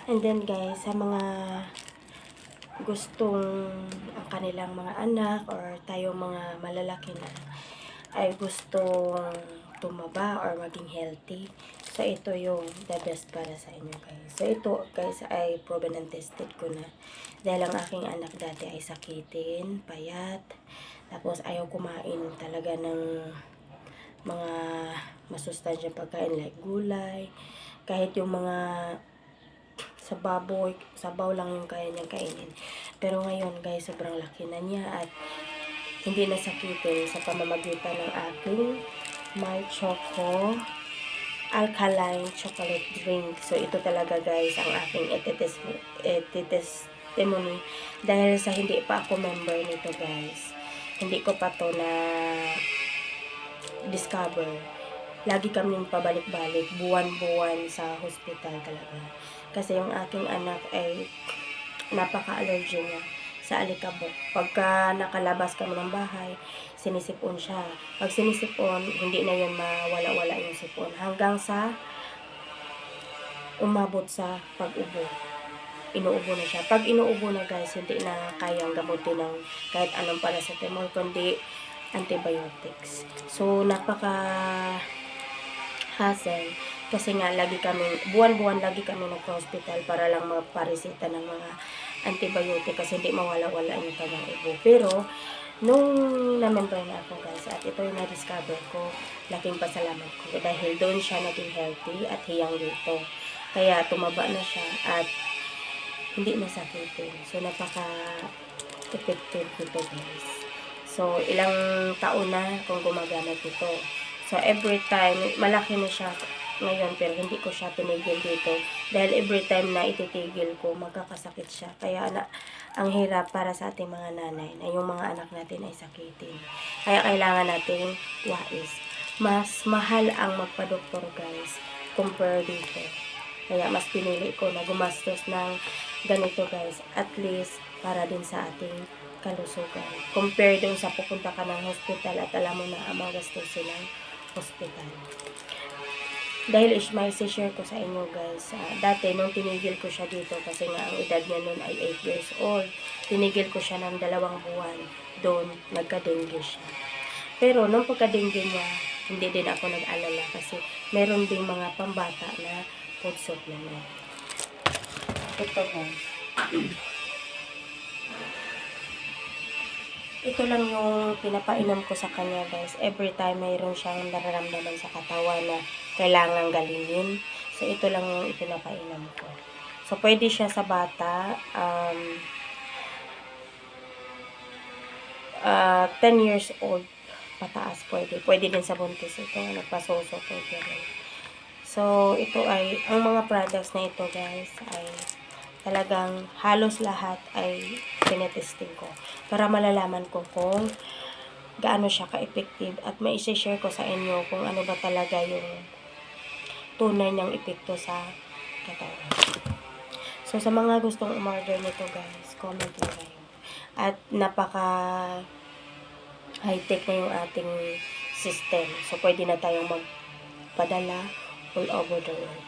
And then guys, sa mga gustong ang kanilang mga anak or tayo mga malalaki na ay gustong tumaba or maging healthy. So, ito yung the best para sa inyo guys. So, ito guys ay proven and tested ko na. Dahil ang aking anak dati ay sakitin, payat, tapos ayaw kumain talaga ng mga masustansyang pagkain like gulay, kahit yung mga sa baboy, sabaw lang yung kaya niyang kainin. Pero ngayon guys, sobrang laki na niya at hindi nasakitin sa pamamagitan ng aking My Choco Alkaline Chocolate Drink. So, ito talaga guys ang aking testimony dahil sa hindi pa ako member nito guys. Hindi ko pa to na discover. Lagi kaming pabalik-balik, buwan-buwan sa hospital talaga. Kasi yung aking anak ay napaka-allergy niya sa alikabok. Pagka nakalabas kami ng bahay, sinisipon siya. Pag sinisipon, hindi na yun mawala-wala yung sipon. Hanggang sa umabot sa pag-ubo. Inuubo na siya. Pag inuubo na guys, hindi na kayang gamutin ng kahit anong paracetamol, kundi antibiotics. So, napaka-hassle. Kasi nga, lagi kami, buwan-buwan lagi kami nagpa-hospital para lang magparesita ng mga antibiotic kasi hindi mawala-wala yung kanyang ubo. Pero, nung na-member na ako guys, at ito yung na-discover ko, laking pasalamat ko dahil doon siya naging healthy at hiyang dito. Kaya tumaba na siya at hindi nasakitin. So, napaka-effective nito guys. So, ilang taon na kung gumagana dito. So, every time, malaki na siya ngayon, pero hindi ko siya tinigil dito. Dahil every time na ititigil ko, magkakasakit siya. Kaya, ang hirap para sa ating mga nanay na yung mga anak natin ay sakitin. Kaya, kailangan natin wais. Mas mahal ang magpa-doktor, guys, compare dito. Kaya, mas pinili ko na gumastos ng ganito, guys. At least, para din sa ating kalusugan. Compare dun sa pupunta ka ng hospital at alam mo na ang mga gastos ng hospital. Dahil may share ko sa inyo guys, dati nung tinigil ko siya dito kasi nga ang edad niya noon ay 8 years old, tinigil ko siya ng 2 buwan, doon nagka-dengue siya. Pero nung pagka-dengue niya, hindi din ako nag-alala kasi meron ding mga pambata na food supplement. Ito guys. Ito lang yung pinapainom ko sa kanya guys. Every time mayroon siyang nararamdaman sa katawan na kailangan galingin. So, ito lang yung ipinapainom ko. So, pwede siya sa bata. 10 years old pataas pwede. Pwede din sa buntis ito. Nagpasoso pwede rin. So, ito ay, ang mga products na ito guys ay talagang halos lahat ay tinetesting ko para malalaman ko kung gaano siya ka-effective at mai-share ko sa inyo kung ano ba talaga yung tunay niyang epekto sa katawan. So, sa mga gustong umorder nito guys, comment lang kayo. At napaka high-tech na yung ating system. So, pwede na tayong magpadala all over the world.